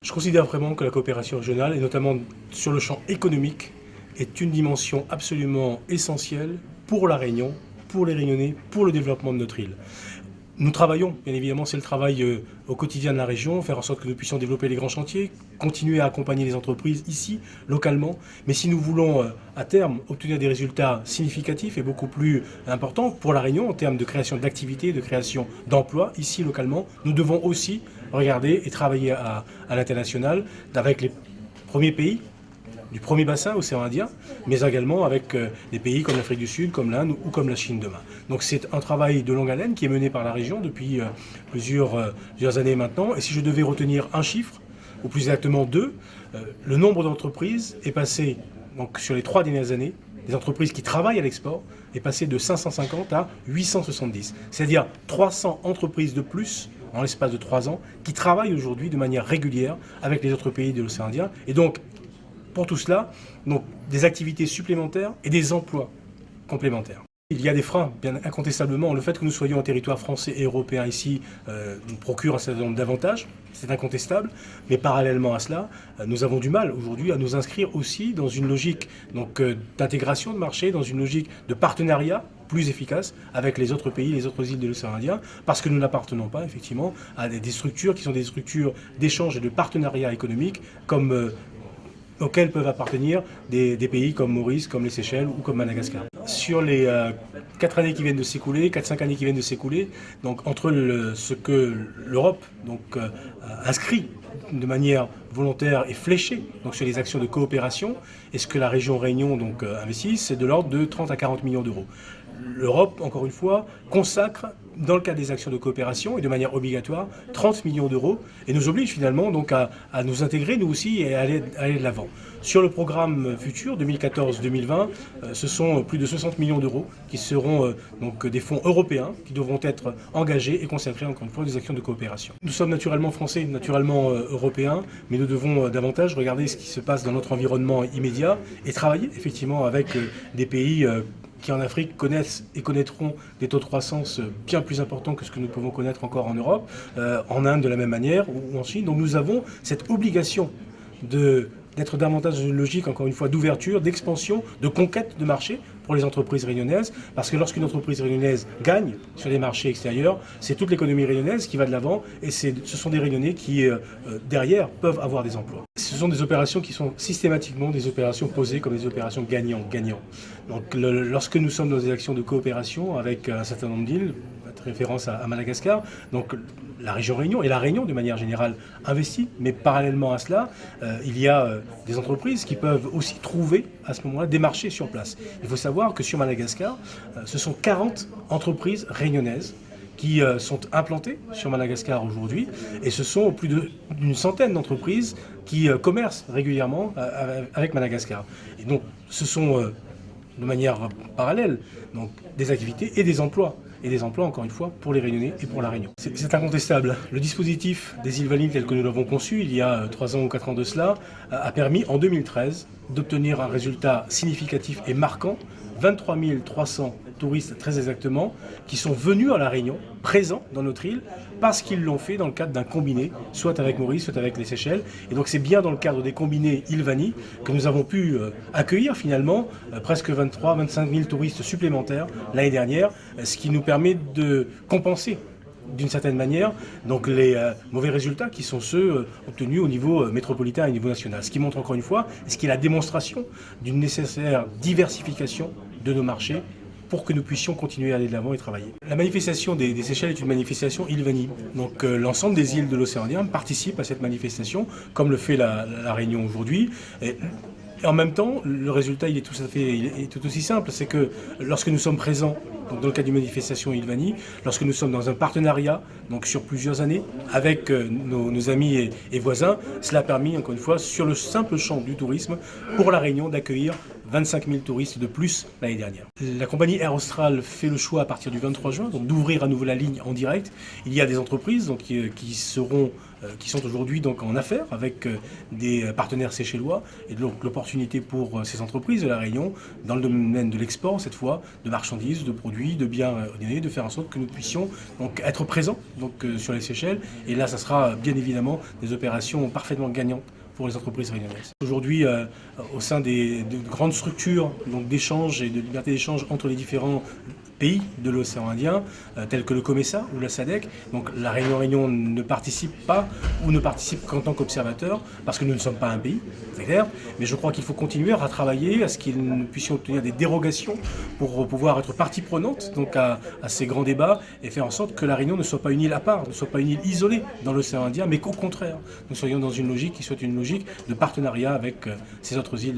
Je considère vraiment que la coopération régionale, et notamment sur le champ économique, est une dimension absolument essentielle pour la Réunion, pour les Réunionnais, pour le développement de notre île. Nous travaillons, bien évidemment, c'est le travail au quotidien de la région, faire en sorte que nous puissions développer les grands chantiers, continuer à accompagner les entreprises ici, localement. Mais si nous voulons, à terme, obtenir des résultats significatifs et beaucoup plus importants pour la Réunion en termes de création d'activités, de création d'emplois, ici, localement, nous devons aussi regarder et travailler à l'international avec les premiers pays du premier bassin océan Indien, mais également avec des pays comme l'Afrique du Sud, comme l'Inde ou comme la Chine demain. Donc c'est un travail de longue haleine qui est mené par la région depuis plusieurs années maintenant. Et si je devais retenir un chiffre, ou plus exactement deux, le nombre d'entreprises est passé, donc sur les 3 dernières années, des entreprises qui travaillent à l'export, est passé de 550 à 870. C'est-à-dire 300 entreprises de plus en l'espace de 3 ans qui travaillent aujourd'hui de manière régulière avec les autres pays de l'océan Indien. Et donc, pour tout cela, donc, des activités supplémentaires et des emplois complémentaires. Il y a des freins, bien incontestablement. Le fait que nous soyons en territoire français et européen ici nous procure un certain nombre d'avantages, c'est incontestable. Mais parallèlement à cela, nous avons du mal aujourd'hui à nous inscrire aussi dans une logique d'intégration de marché, dans une logique de partenariat plus efficace avec les autres pays, les autres îles de l'océan Indien, parce que nous n'appartenons pas effectivement à des structures qui sont des structures d'échange et de partenariat économique comme auxquels peuvent appartenir des pays comme Maurice, comme les Seychelles ou comme Madagascar. Sur les 4 années qui viennent de s'écouler, 4-5 années qui viennent de s'écouler, donc entre ce que l'Europe inscrit de manière volontaire et fléchée donc sur les actions de coopération et ce que la région Réunion investit, c'est de l'ordre de 30 à 40 millions d'euros. L'Europe, encore une fois, consacre, dans le cadre des actions de coopération et de manière obligatoire, 30 millions d'euros et nous oblige finalement donc à nous intégrer, nous aussi, et à aller de l'avant. Sur le programme futur, 2014-2020, ce sont plus de 60 millions d'euros qui seront donc des fonds européens qui devront être engagés et consacrés, encore une fois, des actions de coopération. Nous sommes naturellement français, naturellement européens, mais nous devons davantage regarder ce qui se passe dans notre environnement immédiat et travailler effectivement avec des pays qui en Afrique connaissent et connaîtront des taux de croissance bien plus importants que ce que nous pouvons connaître encore en Europe, en Inde de la même manière ou en Chine. Donc nous avons cette obligation d'être davantage dans une logique, encore une fois, d'ouverture, d'expansion, de conquête de marché pour les entreprises réunionnaises, parce que lorsqu'une entreprise réunionnaise gagne sur les marchés extérieurs, c'est toute l'économie réunionnaise qui va de l'avant, et ce sont des Réunionnais qui, derrière, peuvent avoir des emplois. Ce sont des opérations qui sont systématiquement des opérations posées comme des opérations gagnant-gagnant. Donc lorsque nous sommes dans des actions de coopération avec un certain nombre d'îles, référence à Madagascar, donc la région Réunion et la Réunion de manière générale investit, mais parallèlement à cela, il y a des entreprises qui peuvent aussi trouver à ce moment-là des marchés sur place. Il faut savoir que sur Madagascar, ce sont 40 entreprises réunionnaises qui sont implantées sur Madagascar aujourd'hui, et ce sont plus d'une centaine d'entreprises qui commercent régulièrement avec Madagascar. Et donc ce sont de manière parallèle donc, des activités et des emplois. Et des emplois, encore une fois, pour les Réunionnais et pour la Réunion. C'est incontestable. Le dispositif des îles Vanille tel que nous l'avons conçu, il y a 3 ans ou 4 ans de cela, a permis, en 2013, d'obtenir un résultat significatif et marquant. 23 300 touristes, très exactement, qui sont venus à la Réunion, présents dans notre île, parce qu'ils l'ont fait dans le cadre d'un combiné, soit avec Maurice, soit avec les Seychelles. Et donc c'est bien dans le cadre des combinés îles-Vanille que nous avons pu accueillir finalement presque 23-25 000 touristes supplémentaires l'année dernière, ce qui nous permet de compenser d'une certaine manière donc les mauvais résultats qui sont ceux obtenus au niveau métropolitain et au niveau national. Ce qui montre encore une fois, ce qui est la démonstration d'une nécessaire diversification de nos marchés pour que nous puissions continuer à aller de l'avant et travailler. La manifestation des Seychelles est une manifestation île-Vanille. Donc l'ensemble des îles de l'océan Indien participent à cette manifestation, comme le fait la Réunion aujourd'hui. Et en même temps, le résultat il est tout aussi simple, c'est que lorsque nous sommes présents donc dans le cadre d'une manifestation île-Vanille, lorsque nous sommes dans un partenariat donc sur plusieurs années avec nos amis et voisins, cela a permis encore une fois sur le simple champ du tourisme pour la Réunion d'accueillir 25 000 touristes de plus l'année dernière. La compagnie Air Austral fait le choix à partir du 23 juin donc d'ouvrir à nouveau la ligne en direct. Il y a des entreprises donc, qui sont aujourd'hui donc en affaires avec des partenaires séchellois et donc l'opportunité pour ces entreprises de la Réunion dans le domaine de l'export cette fois, de marchandises, de produits, de biens réunionnais, de faire en sorte que nous puissions donc être présents donc, sur les Seychelles. Et là, ça sera bien évidemment des opérations parfaitement gagnantes pour les entreprises réunionnaises. Aujourd'hui, au sein de grandes structures d'échange et de liberté d'échange entre les différents pays de l'océan Indien, tels que le COMESA ou la SADC. Donc la Réunion ne participe pas ou ne participe qu'en tant qu'observateur, parce que nous ne sommes pas un pays, c'est clair, mais je crois qu'il faut continuer à travailler à ce que nous puissions obtenir des dérogations pour pouvoir être partie prenante donc à ces grands débats et faire en sorte que la Réunion ne soit pas une île à part, ne soit pas une île isolée dans l'océan Indien, mais qu'au contraire, nous soyons dans une logique qui soit une logique de partenariat avec ces autres îles.